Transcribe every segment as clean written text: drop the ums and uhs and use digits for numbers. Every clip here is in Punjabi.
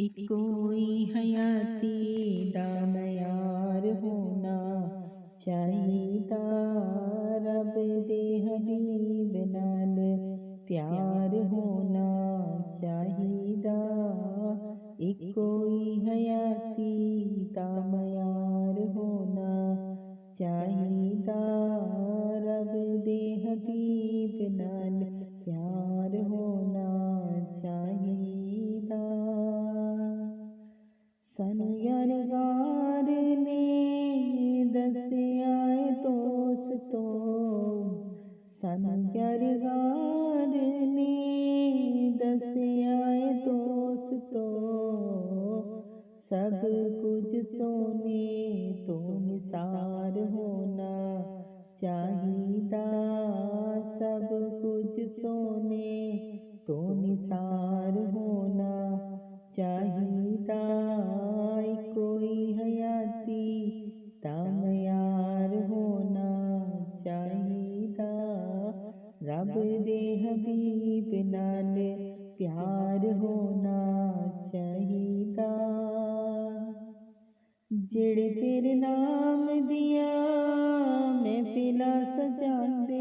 ਇੱਕੋ ਹੀ ਹਯਾਤੀ ਦਾ ਮਿਆਰ ਹੋਣਾ ਚਾਹੀਦਾ। ਰੱਬ ਦੇ ਹਬੀਬ ਨਾਲ ਪਿਆਰ ਹੋਣਾ ਚਾਹੀਦਾ। ਇੱਕੋ ਹੀ ਹਯਾਤੀ ਦਾ ਮਿਆਰ ਹੋਣਾ ਚਾਹੀਦਾ। ਰੱਬ ਦੇ ਹਬੀਬ ਨਾਲ ਪਿਆਰ ਹੋਣਾ ਚਾਹੀਦਾ। ਸਾਨੂੰ ਯਾਰਗਾਰ ਨੇ ਦੱਸਿਆ ਏ ਦੋਸਤੋ, ਸਾਨੂੰ ਯਾਰਗਾਰ ਨੇ ਦੱਸਿਆ ਏ ਦੋਸਤੋ, ਸਭ ਕੁਝ ਸੋਨੇ ਤੋਂ ਨਿਸਾਰ ਹੋਣਾ ਚਾਹੀਦਾ। ਸਭ ਕੁਝ ਸੋਨੇ ਤੋਂ ਨਿਸਾਰ ਹੋਣਾ ਚਾਹੀਦਾ। ਇੱਕੋ ਹੀ ਹਯਾਤੀ ਦਾ ਮਿਆਰ ਹੋਣਾ ਚਾਹੀਦਾ। ਰੱਬ ਦੇ ਹਬੀਬ ਨਾਲ ਪਿਆਰ ਹੋਣਾ ਚਾਹੀਦਾ। ਜਿਹੜੇ ਤੇਰੇ ਨਾਮ ਦੀਆਂ ਮਹਿਫਿਲਾਂ ਸਜਾਉਂਦੇ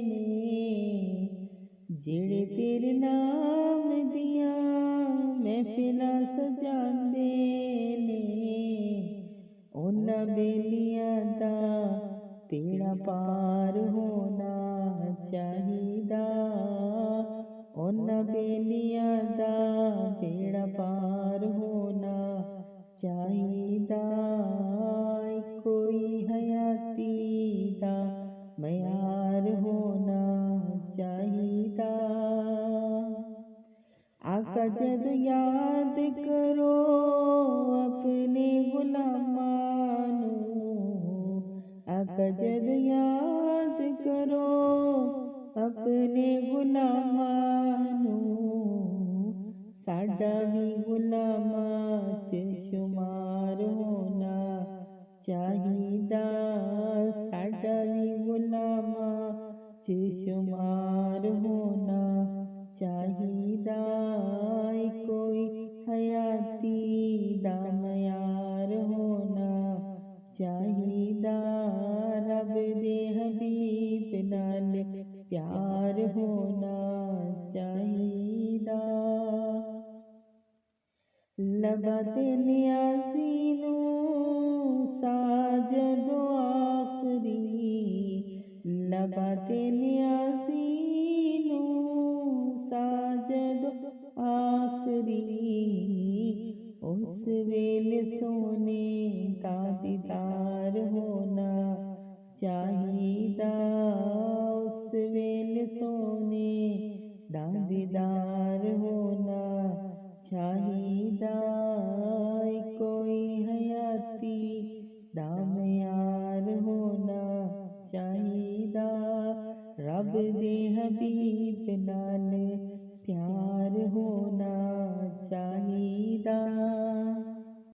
ਨੇ, ਜਿਹੜੇ ਤੇਰੇ ਨਾਮ ਦੀਆਂ ਮਹਿਫਿਲਾਂ ਸਜਾਉਂਦੇ ਨੇ, ਉਹਨਾਂ ਬੇਲੀਆਂ ਦਾ ਬੇੜਾ ਪਾਰ ਹੋਣਾ ਚਾਹੀਦਾ। ਉਹਨਾਂ ਬੇਲੀਆਂ ਦਾ ਬੇੜਾ ਪਾਰ ਹੋਣਾ ਚਾਹੀਦਾ। ਇੱਕੋ ਹੀ ਹਯਾਤੀ ਦਾ ਮਿਆਰ ਹੋਣਾ ਚਾਹੀਦਾ। ਆਕਾ ਜਦੋਂ ਯਾਦ ਕਰੋ ਆਪਣੇ ਗੁਲਾਮਾਂ ਨੂੰ, ਆਕਾ ਜਦੋਂ ਯਾਦ ਕਰੋ ਆਪਣੇ ਗੁਲਾਮਾਂ ਨੂੰ, ਸਾਡਾ ਵੀ ਗੁਲਾਮਾਂ 'ਚ ਸ਼ੁਮਾਰ ਹੋਣਾ ਚਾਹੀਦਾ। ਸਾਡਾ ਵੀ ਗੁਲਾਮਾਂ 'ਚ ਸ਼ੁਮਾਰ ਹੋਣਾ ਚਾਹੀਦਾ। ਇੱਕੋ ਹੀ ਹਯਾਤੀ ਦਾ ਮਿਆਰ ਹੋਣਾ ਚਾਹੀਦਾ। ਰੱਬ ਦੇ ਹਬੀਬ ਨਾਲ ਪਿਆਰ ਹੋਣਾ ਚਾਹੀਦਾ। ਲਬਾਂ ਤੇ ਨਿਆਜ਼ੀ ਨੂੰ ਸਾਹ ਜਦੋਂ ਆਖਰੀ, ਲਬਾਂ ਤੇ ਨਿਆਜ਼ੀ ਨੂੰ ਸਾਹ ਜਦੋਂ ਆਖਰੀ, ਉਸ ਵੇਲੇ ਸੋਨੇ ਦਾ ਦੀਦਾਰ ਹੋਣਾ ਚਾਹੀਦਾ। ਉਸ ਵੇਲੇ ਸੋਨੇ ਦਾ ਦੀਦਾਰ ਹੋਣਾ ਚਾਹੀਦਾ। ਇੱਕੋ ਹੀ ਹਯਾਤੀ ਦਾ ਮਿਆਰ ਹੋਣਾ ਚਾਹੀਦਾ। ਰੱਬ ਦੇ ਹਬੀਬ ਨਾਲ ਪਿਆਰ ਹੋਣਾ ਚਾਹੀਦਾ।